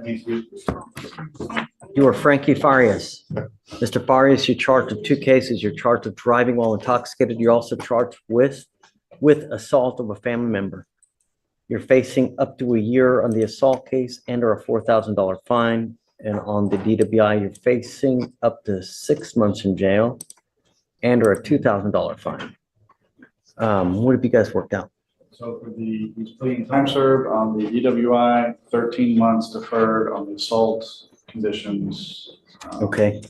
You are Frankie Farias. Mr. Farias, you're charged with 2 cases. You're charged with driving while intoxicated. You're also charged with assault of a family member. You're facing up to a year on the assault case and or a $4,000 fine. And on the DWI, you're facing up to 6 months in jail and or a $2,000 fine. What have you guys worked out? So for he's pleading time served on the DWI, 13 months deferred on the assault conditions. Okay.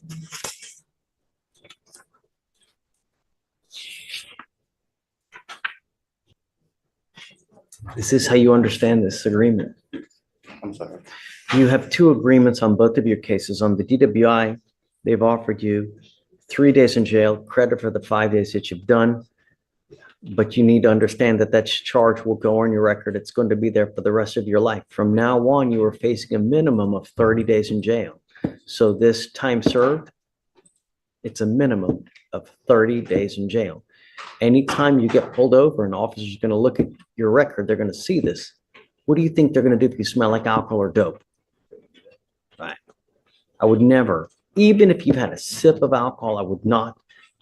Is this how you understand this agreement? I'm sorry. You have 2 agreements on both of your cases. On the DWI, they've offered you 3 days in jail, credit for the 5 days that you've done. But you need to understand that that charge will go on your record. It's going to be there for the rest of your life. From now on, you are facing a minimum of 30 days in jail. So this time served, it's a minimum of 30 days in jail. Anytime you get pulled over, an officer's going to look at your record. They're going to see this. What do you think they're going to do if you smell like alcohol or dope? Right. I would never, even if you've had a sip of alcohol, I would not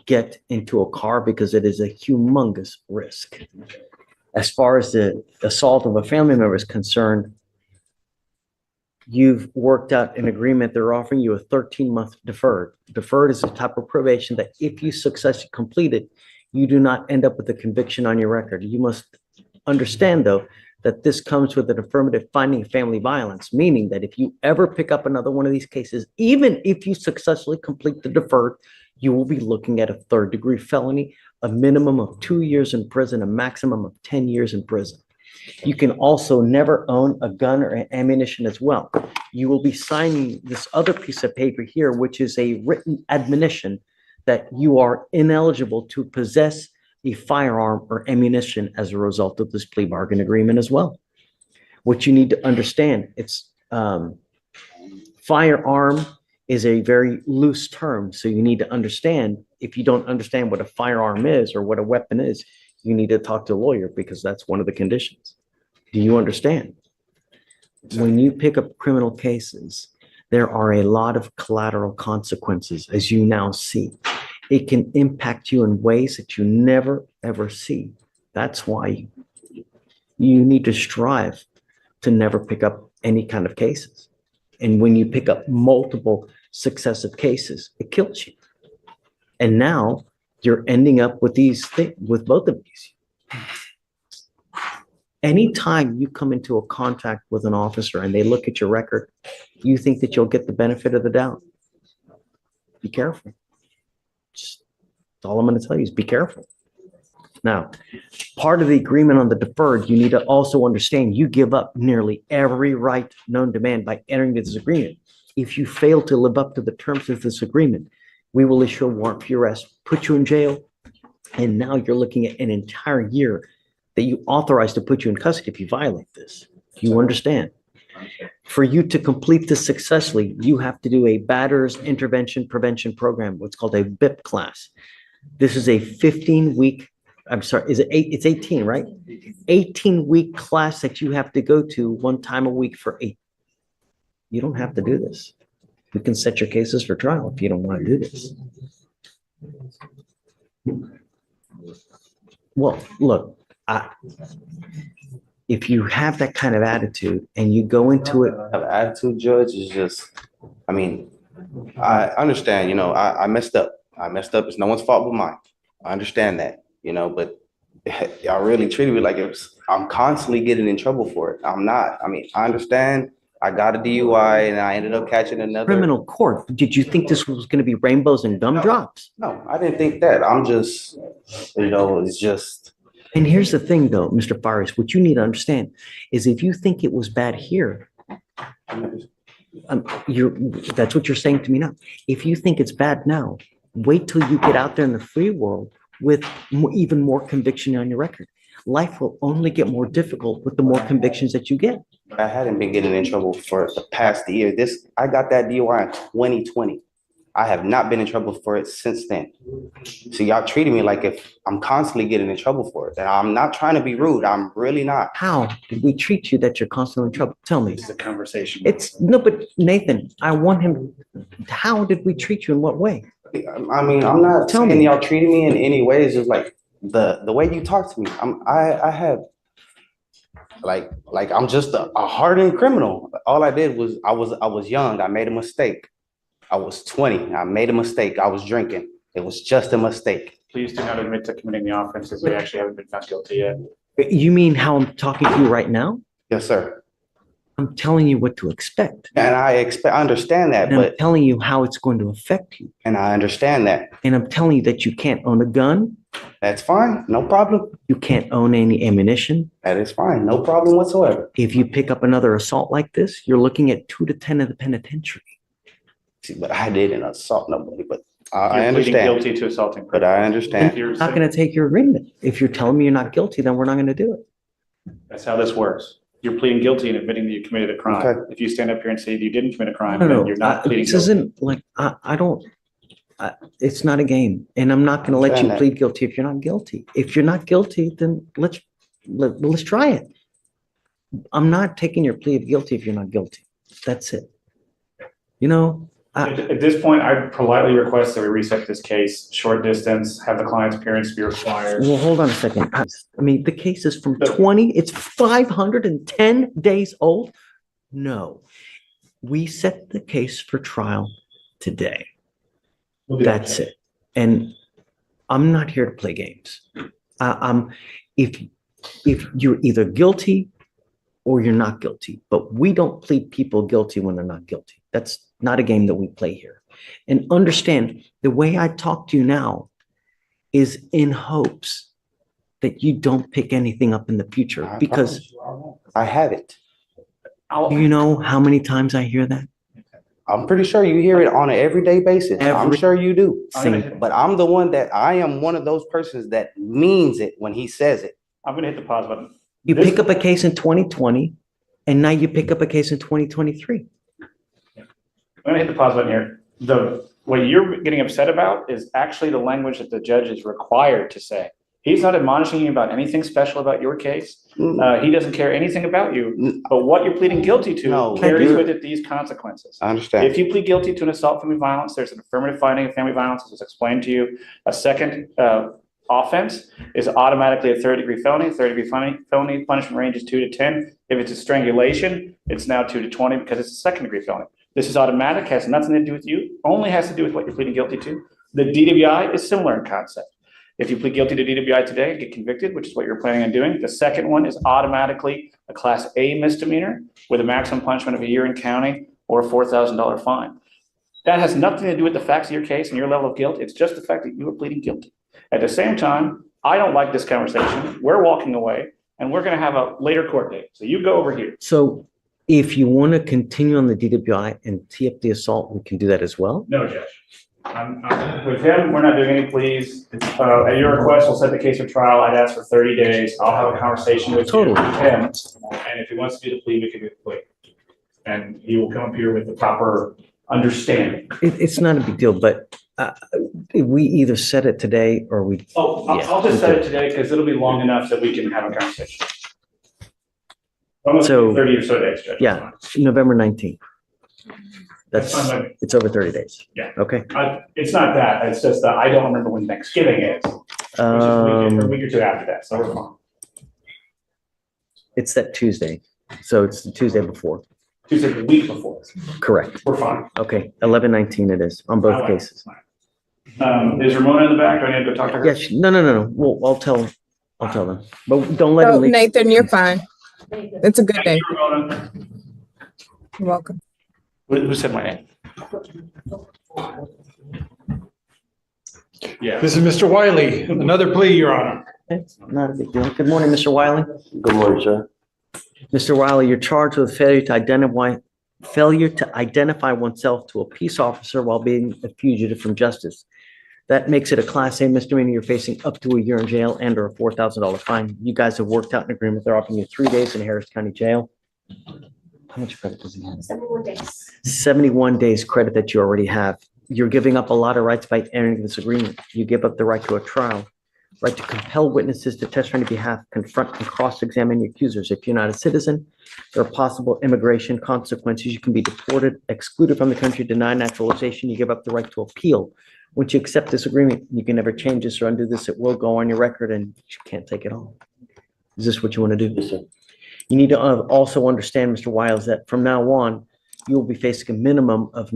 get into a car because it is a humongous risk. As far as the assault of a family member is concerned, you've worked out an agreement. They're offering you a 13-month deferred. Deferred is a type of probation that if you successfully complete it, you do not end up with a conviction on your record. You must understand, though, that this comes with an affirmative finding of family violence, meaning that if you ever pick up another one of these cases, even if you successfully complete the deferred, you will be looking at a 3rd-degree felony, a minimum of 2 years in prison, a maximum of 10 years in prison. You can also never own a gun or ammunition as well. You will be signing this other piece of paper here, which is a written admonition that you are ineligible to possess a firearm or ammunition as a result of this plea bargain agreement as well. What you need to understand, it's firearm is a very loose term. So you need to understand, if you don't understand what a firearm is or what a weapon is, you need to talk to a lawyer because that's one of the conditions. Do you understand? When you pick up criminal cases, there are a lot of collateral consequences, as you now see. It can impact you in ways that you never, ever see. That's why you need to strive to never pick up any kind of cases. And when you pick up multiple successive cases, it kills you. And now you're ending up with these things, with both of these. Anytime you come into a contact with an officer and they look at your record, you think that you'll get the benefit of the doubt. Be careful. Just, that's all I'm going to tell you is be careful. Now, part of the agreement on the deferred, you need to also understand you give up nearly every right known to man by entering this agreement. If you fail to live up to the terms of this agreement, we will issue a warrant for your arrest, put you in jail, and now you're looking at an entire year that you authorize to put you in custody if you violate this. You understand? For you to complete this successfully, you have to do a Batters Intervention Prevention Program, what's called a BIP class. This is a 15-week, I'm sorry, is it 18, 18, right? 18-week class that you have to go to 1 time a week for 8. You don't have to do this. You can set your cases for trial if you don't want to do this. Well, look, if you have that kind of attitude and you go into it. Attitude, Judge, is just, I mean, I understand, you know, I messed up. I messed up. It's no one's fault but mine. I understand that, you know, but y'all really treated me like I'm constantly getting in trouble for it. I'm not. I mean, I understand. I got a DUI and I ended up catching another. Criminal court. Did you think this was going to be rainbows and gumdrops? No, I didn't think that. I'm just, you know, it's just. And here's the thing, though, Mr. Farias, what you need to understand is if you think it was bad here, that's what you're saying to me now. If you think it's bad now, wait till you get out there in the free world with even more conviction on your record. Life will only get more difficult with the more convictions that you get. I hadn't been getting in trouble for the past year. I got that DUI in 2020. I have not been in trouble for it since then. So y'all treating me like if I'm constantly getting in trouble for it. And I'm not trying to be rude. I'm really not. How did we treat you that you're constantly in trouble? Tell me. It's a conversation. It's, no, but Nathan, I want him, how did we treat you? In what way? I mean, I'm not Tell saying me. y'all treating me in any way. It's just like the way you talk to me. I have like I'm just a hardened criminal. All I did was I was young. I made a mistake. I was 20. I made a mistake. I was drinking. It was just a mistake. Please do not admit to committing the offenses. We actually haven't been found guilty yet. You mean how I'm talking to you right now? Yes, sir. I'm telling you what to expect. And I understand that, And I'm but telling you how it's going to affect you. and I understand that. And I'm telling you that you can't own a gun. That's fine. No problem. You can't own any ammunition. That is fine. No problem whatsoever. If you pick up another assault like this, you're looking at 2 to 10 in the penitentiary. See, but I didn't assault nobody, but I You're pleading understand. guilty to assaulting. But I understand. You're I'm not going to take your agreement. If you're telling me you're not guilty, then we're not going to do it. That's how this works. You're pleading guilty and admitting that you committed a crime. Okay. If you stand up here and say that you didn't commit a crime, No, then no, you're not pleading this guilty. isn't like, it's not a game. And I'm not going to let you Understand that. plead guilty if you're not guilty. If you're not guilty, then let's try it. I'm not taking your plea of guilty if you're not guilty. That's it. You know, At this point, I politely request that we reset this case, short distance, have the client's appearance be required. well, hold on a second. I mean, the case is from 20, it's 510 days old. No, we set the case for trial today. We'll do That's that. it. And I'm not here to play games. If you're either guilty or you're not guilty, but we don't plead people guilty when they're not guilty. That's not a game that we play here. And understand the way I talk to you now is in hopes that you don't pick anything up in the future, I because I haven't. do you know how many times I hear that? I'm pretty sure you hear it on an everyday basis. I'm Every- sure you do. Same. But I'm the one that I am one of those persons that means it when he says it. I'm gonna hit the pause button. You This- pick up a case in 2020 and now you pick up a case in 2023. I'm gonna hit the pause button here. What you're getting upset about is actually the language that the judge is required to say. He's not admonishing you about anything special about your case. He doesn't care anything about you, but what you're pleading guilty No, to carries you're- with it these consequences. I understand. If you plead guilty to an assault family violence, there's an affirmative finding of family violence, as was explained to you. A second offense is automatically a third-degree felony. Third-degree felony punishment range is 2 to 10. If it's a strangulation, it's now 2 to 20 because it's a second-degree felony. This is automatic, has nothing to do with you, only has to do with what you're pleading guilty to. The DWI is similar in concept. If you plead guilty to DWI today and get convicted, which is what you're planning on doing, the second one is automatically a Class A misdemeanor with a maximum punishment of a year in county or a $4,000 fine. That has nothing to do with the facts of your case and your level of guilt. It's just the fact that you are pleading guilty. At the same time, I don't like this conversation. We're walking away and we're going to have a later court date. So you go over here. So if you want to continue on the DWI and tee up the assault, we can do that as well. No, Judge. With him, we're not doing any pleas. At your request, we'll set the case for trial. I'd ask for 30 days. I'll have a conversation with Totally. him. And if he wants to do the plea, we can do the plea. And he will come up here with the proper understanding. It's not a big deal, but we either set it today or we, Oh, I'll just set it today because it'll be long enough that we can have a conversation. Almost So- 30 or so days, Judge. yeah, November 19th. That's That's, fine, it's over 30 days. Yeah. Okay. It's not that, it's just that I don't remember when Thanksgiving is. Which is a week or two after that, so we're fine. It's that Tuesday. So it's the Tuesday before. Tuesday, the week before, Correct. we're fine. Okay, 11/19 it is on I both like it. cases. Is Ramona in the back? Do I need to go talk to her? Yes, no. Well, I'll tell them, but don't let Oh, them leave. Nathan, you're fine. It's a good day. Thank you, Ramona. You're welcome. Who said my name? Yeah. This is Mr. Wiley, another plea, Your Honor. It's not a big deal. Good morning, Mr. Wiley. Good morning, sir. Mr. Wiley, you're charged with failure to identify oneself to a peace officer while being a fugitive from justice. That makes it a Class A misdemeanor. You're facing up to a year in jail and or a $4,000 fine. You guys have worked out an agreement. They're offering you 3 days in Harris County Jail. How much credit does he have? 71 days. 71 days credit that you already have. You're giving up a lot of rights by entering this agreement. You give up the right to a trial, right to compel witnesses to testify on your behalf, confront and cross-examine your accusers. If you're not a citizen, there are possible immigration consequences. You can be deported, excluded from the country, denied naturalization. You give up the right to appeal. Once you accept this agreement, you can never change this or undo this. It will go on your record and you can't take it off. Is this what you want to do? Yes, sir. You need to also understand, Mr. Wiles, that from now on, you will be facing a minimum of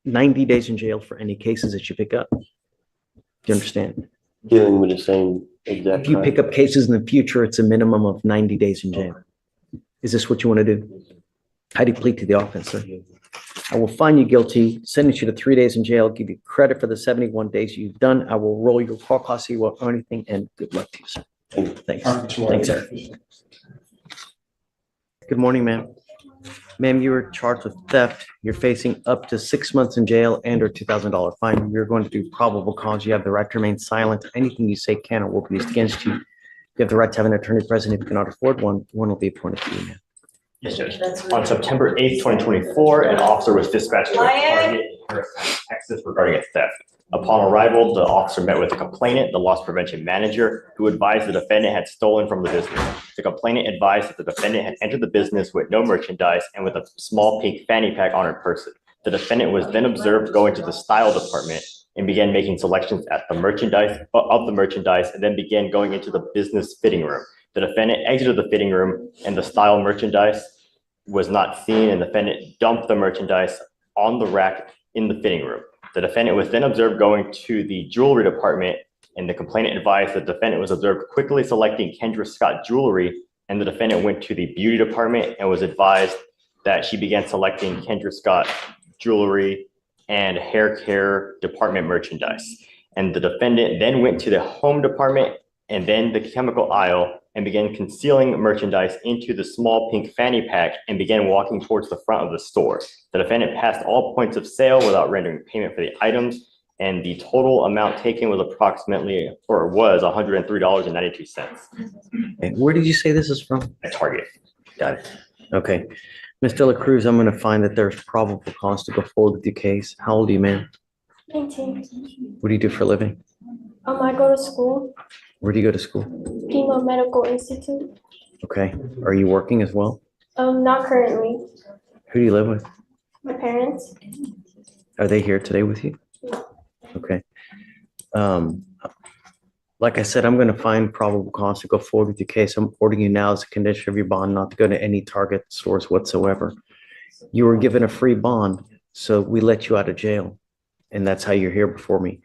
90 days in jail for any cases that you pick up. Do you understand? Dealing with the same exact. If you pick up cases in the future, it's a minimum of 90 days in jail. Is this what you want to do? How do you plead to the offense, sir? I will find you guilty, sentence you to 3 days in jail, give you credit for the 71 days you've done. I will roll your call costs, you won't owe anything, and good luck to you, sir. Thanks. Thanks, sir. Good morning, ma'am. Ma'am, you were charged with theft. You're facing up to 6 months in jail and or $2,000 fine. You're going to do probable cause. You have the right to remain silent. Anything you say can or will be used against you. You have the right to have an attorney present. If you cannot afford one, one will be appointed to you, ma'am. Yes, Judge. On September 8th, 2024, an officer was dispatched to a target in Harris County, Texas regarding a theft. Upon arrival, the officer met with the complainant, the loss prevention manager, who advised the defendant had stolen from the business. The complainant advised that the defendant had entered the business with no merchandise and with a small pink fanny pack on her person. The defendant was then observed going to the style department and began making selections at the merchandise and then began going into the business fitting room. The defendant exited the fitting room and the style merchandise was not seen, and the defendant dumped the merchandise on the rack in the fitting room. The defendant was then observed going to the jewelry department, and the complainant advised the defendant was observed quickly selecting Kendra Scott jewelry, and the defendant went to the beauty department and was advised that she began selecting Kendra Scott jewelry and hair care department merchandise. And the defendant then went to the home department and then the chemical aisle and began concealing merchandise into the small pink fanny pack and began walking towards the front of the store. The defendant passed all points of sale without rendering payment for the items, and the total amount taken was $103.92. And where did you say this is from? At Target. Got it. Okay. Ms. De La Cruz, I'm going to find that there's probable cause to go forward with your case. How old are you, ma'am? 19. What do you do for a living? I go to school, Where do you go to school? Pima Medical Institute. Okay. Are you working as well? Not currently. Who do you live with? My parents. Are they here today with you? Okay. Like I said, I'm going to find probable cause to go forward with your case. I'm ordering you now as a condition of your bond not to go to any Target stores whatsoever. You were given a free bond, so we let you out of jail. And that's how you're here before me.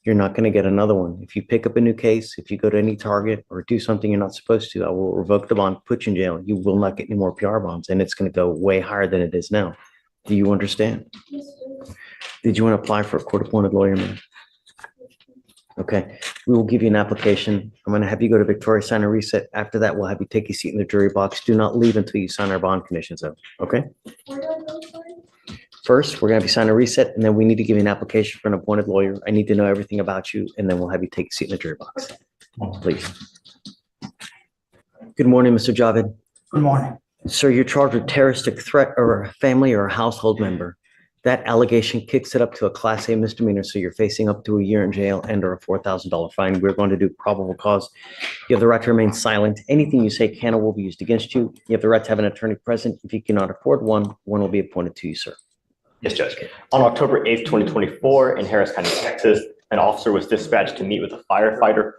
You're not going to get another one. If you pick up a new case, if you go to any Target or do something you're not supposed to, I will revoke the bond, put you in jail. You will not get any more PR bonds, and it's going to go way higher than it is now. Do you understand? Did you want to apply for a court-appointed lawyer, man? Okay, we will give you an application. I'm going to have you go to Victoria, sign a reset. After that, we'll have you take a seat in the jury box. Do not leave until you sign our bond conditions out, okay? Where do I go for it? First, we're going to have you sign a reset, and then we need to give you an application for an appointed lawyer. I need to know everything about you, and then we'll have you take a seat in the jury box. Please. Good morning, Mr. Javed. Good morning. Sir, you're charged with terroristic threat or a family or a household member. That allegation kicks it up to a Class A misdemeanor, so you're facing up to a year in jail and or a $4,000 fine. We're going to do probable cause. You have the right to remain silent. Anything you say can or will be used against you. You have the right to have an attorney present. If you cannot afford one, one will be appointed to you, sir. Yes, Judge. On October 8th, 2024, in Harris County, Texas, an officer was dispatched to meet with a firefighter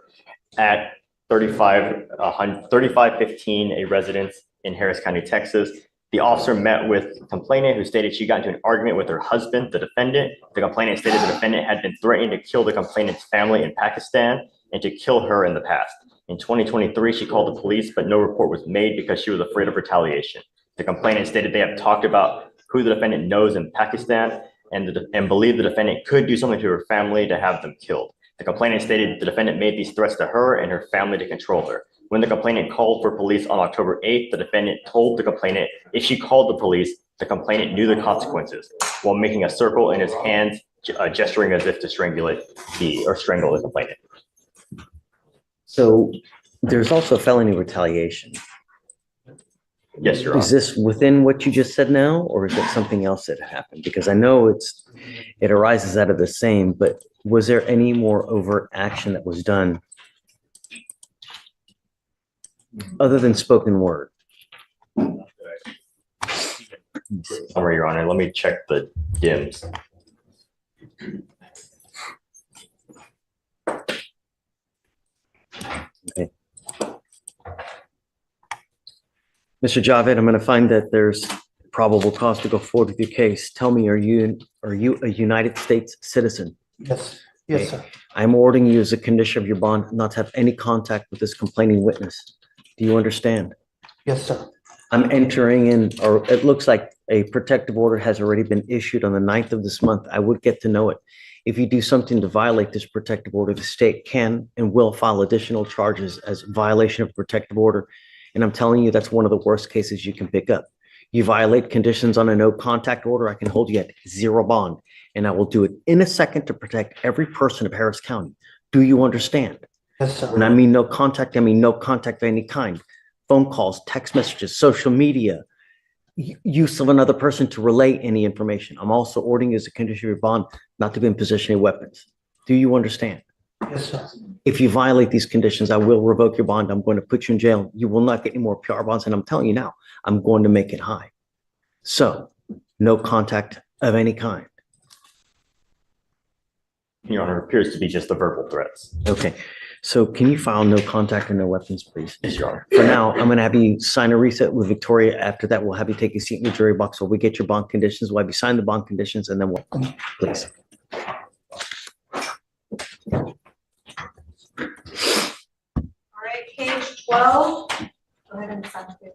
at 3515, a residence in Harris County, Texas. The officer met with the complainant, who stated she got into an argument with her husband, the defendant. The complainant stated the defendant had been threatening to kill the complainant's family in Pakistan and to kill her in the past. In 2023, she called the police, but no report was made because she was afraid of retaliation. The complainant stated they have talked about who the defendant knows in Pakistan and believed the defendant could do something to her family to have them killed. The complainant stated the defendant made these threats to her and her family to control her. When the complainant called for police on October 8th, the defendant told the complainant if she called the police, the complainant knew the consequences, while making a circle in his hands, gesturing as if to strangle the complainant. So there's also felony retaliation. Yes, Your Is Honor. this within what you just said now, or is it something else that happened? Because I know it arises out of the same, but was there any more overt action that was done other than spoken word? All right, Your Honor. Let me check the DIMS. Mr. Javed, I'm going to find that there's probable cause to go forward with your case. Tell me, are you a United States citizen? Yes, yes, sir. I'm ordering you as a condition of your bond not to have any contact with this complaining witness. Do you understand? Yes, sir. I'm entering in, or it looks like a protective order has already been issued on the 9th of this month. I would get to know it. If you do something to violate this protective order, the state can and will file additional charges as violation of protective order. And I'm telling you, that's one of the worst cases you can pick up. You violate conditions on a no contact order, I can hold you at zero bond. And I will do it in a second to protect every person of Harris County. Do you understand? Yes, sir. When I mean no contact, I mean no contact of any kind. Phone calls, text messages, social media, use of another person to relay any information. I'm also ordering you as a condition of your bond not to be in possession of weapons. Do you understand? Yes, sir. If you violate these conditions, I will revoke your bond. I'm going to put you in jail. You will not get any more PR bonds. And I'm telling you now, I'm going to make it high. So no contact of any kind. Your Honor, appears to be just the verbal threats. Okay. So can you file no contact and no weapons, please? Yes, Your Honor. For now, I'm going to have you sign a reset with Victoria. After that, we'll have you take a seat in the jury box while we get your bond conditions. We'll have you sign the bond conditions and then we'll, please. All right, page 12. Go ahead and sign this.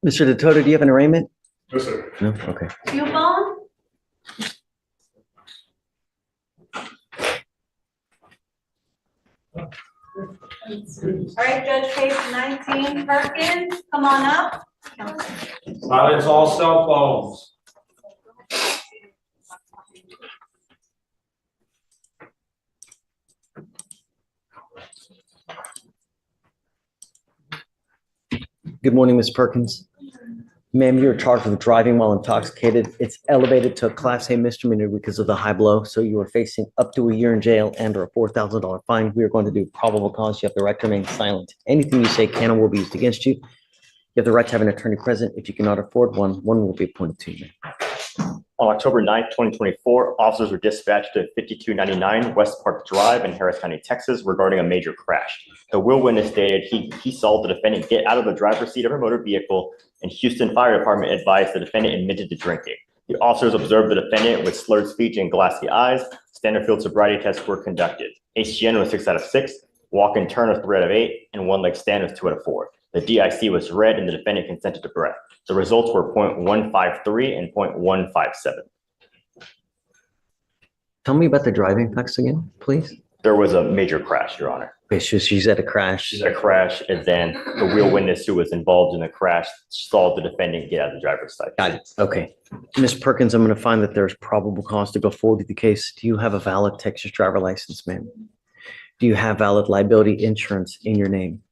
Mr. Dakota, do you have an arraignment? No, sir. No? Okay. Coupon? All right, Judge page 19, Perkins, come on up. Silence all cell phones. Good morning, Ms. Perkins. Ma'am, you're charged with driving while intoxicated. It's elevated to a Class A misdemeanor because of the high blow. So you are facing up to a year in jail and or a $4,000 fine. We are going to do probable cause. You have the right to remain silent. Anything you say can and will be used against you. You have the right to have an attorney present. If you cannot afford one, one will be appointed to you. On October 9th, 2024, officers were dispatched to 5299 West Park Drive in Harris County, Texas, regarding a major crash. The real witness stated he saw the defendant get out of the driver's seat of her motor vehicle, and Houston Fire Department advised the defendant admitted to drinking. The officers observed the defendant with slurred speech and glassy eyes. Standard field sobriety tests were conducted. HGN was 6 out of 6, walk and turn was 3 out of 8, and one leg stand was 2 out of 4. The DIC was read and the defendant consented to breath. The results were 0.153 and 0.157. Tell me about the driving facts again, please. There was a major crash, Your Honor. Okay, so she's at a crash. She's at a crash, and then the real witness who was involved in the crash saw the defendant get out of the driver's side. Got it. Okay. Ms. Perkins, I'm going to find that there's probable cause to go forward with the case. Do you have a valid Texas driver license, ma'am? Do you have valid liability insurance in your name?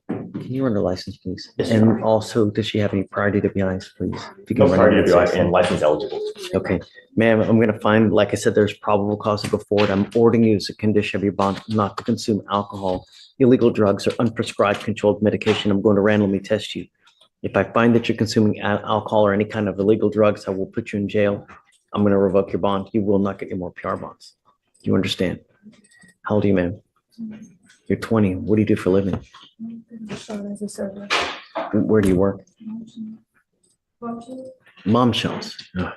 Can you run the license, please? Yes, And sir. also, does she have any prior DWIs, please? If you No can run prior it, DWI please. and license eligible. Okay, ma'am, I'm going to find, like I said, there's probable cause to go forward. I'm ordering you as a condition of your bond not to consume alcohol, illegal drugs, or unprescribed controlled medication. I'm going to randomly test you. If I find that you're consuming alcohol or any kind of illegal drugs, I will put you in jail. I'm going to revoke your bond. You will not get any more PR bonds. Do you understand? How old are you, ma'am? You're 20. What do you do for a living? Where do you work? Mom shells. Who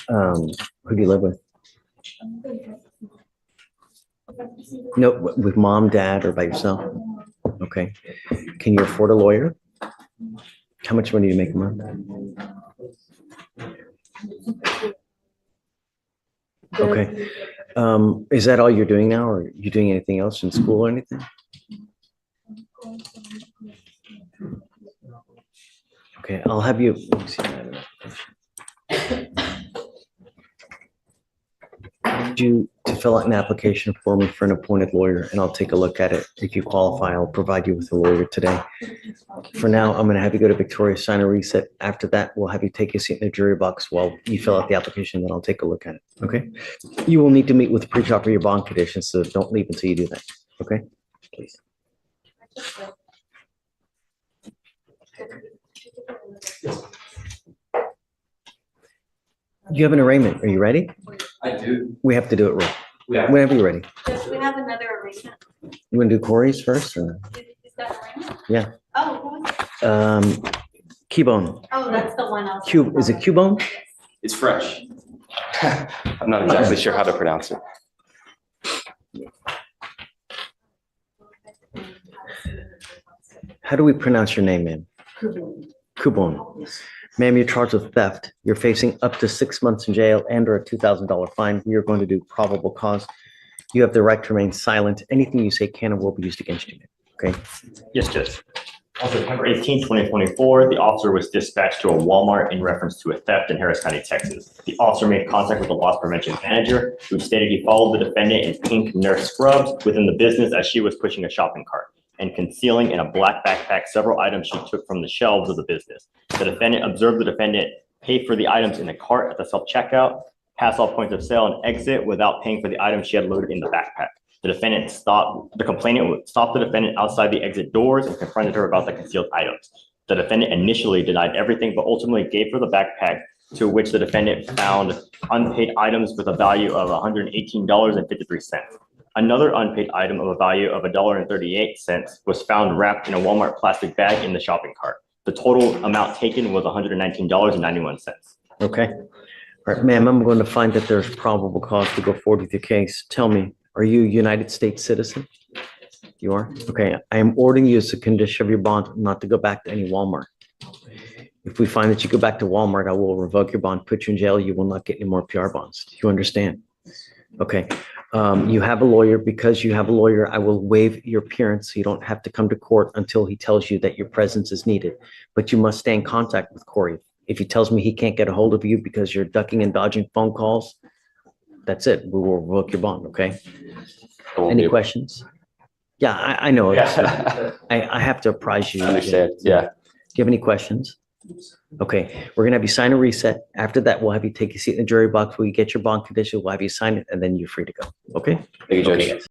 do you live with? No, with mom, dad, or by yourself? Okay. Can you afford a lawyer? How much money do you make a month? Okay. Is that all you're doing now, or are you doing anything else in school or anything? Okay, I'll have you. Let me see that. Need you to fill out an application for me for an appointed lawyer and I'll take a look at it. If you qualify, I'll provide you with a lawyer today. For now, I'm gonna have you go to Victoria, sign a reset. After that, we'll have you take a seat in the jury box while you fill out the application, then I'll take a look at it, okay? You will need to meet with the pre-trial for your bond conditions, so don't leave until you do that, okay? Please. You have an arraignment. Are you ready? I do. We have to do it right. Yeah. Whenever you're ready. Judge, we have another arraignment. You want to do Corey's first or? Is that arraignment? Yeah. Oh, who was it? Cubone. Oh, that's the one else. Is it Cubone? It's fresh. I'm not exactly sure how to pronounce it. How do we pronounce your name, ma'am? Cubone. Ma'am, you're charged with theft. You're facing up to 6 months in jail and or a $2,000 fine. We are going to do probable cause. You have the right to remain silent. Anything you say can and will be used against you, okay? Yes, Judge. On September 18, 2024, the officer was dispatched to a Walmart in reference to a theft in Harris County, Texas. The officer made contact with the loss prevention manager, who stated he followed the defendant in pink nurse scrubs within the business as she was pushing a shopping cart and concealing in a black backpack several items she took from the shelves of the business. The defendant observed the defendant pay for the items in the cart at the self-checkout, pass all points of sale, and exit without paying for the items she had loaded in the backpack. The complainant stopped the defendant outside the exit doors and confronted her about the concealed items. The defendant initially denied everything, but ultimately gave her the backpack, to which the defendant found unpaid items with a value of $118.53. Another unpaid item of a value of $1.38 was found wrapped in a Walmart plastic bag in the shopping cart. The total amount taken was $119.91. Okay. All right, ma'am, I'm going to find that there's probable cause to go forward with your case. Tell me, are you a United States citizen? You are? Okay, I am ordering you as a condition of your bond not to go back to any Walmart. If we find that you go back to Walmart, I will revoke your bond, put you in jail. You will not get any more PR bonds. Do you understand? Okay. You have a lawyer. Because you have a lawyer, I will waive your appearance. So you don't have to come to court until he tells you that your presence is needed. But you must stay in contact with Corey. If he tells me he can't get a hold of you because you're ducking and dodging phone calls, that's it. We will revoke your bond, okay? Any questions? Yeah, I know. I have to apprise you. Understand, yeah. Do you have any questions? Okay, we're gonna have you sign a reset. After that, we'll have you take a seat in the jury box. When you get your bond condition, we'll have you sign it, and then you're free to go, okay? Thank you, Judge. Okay, guys.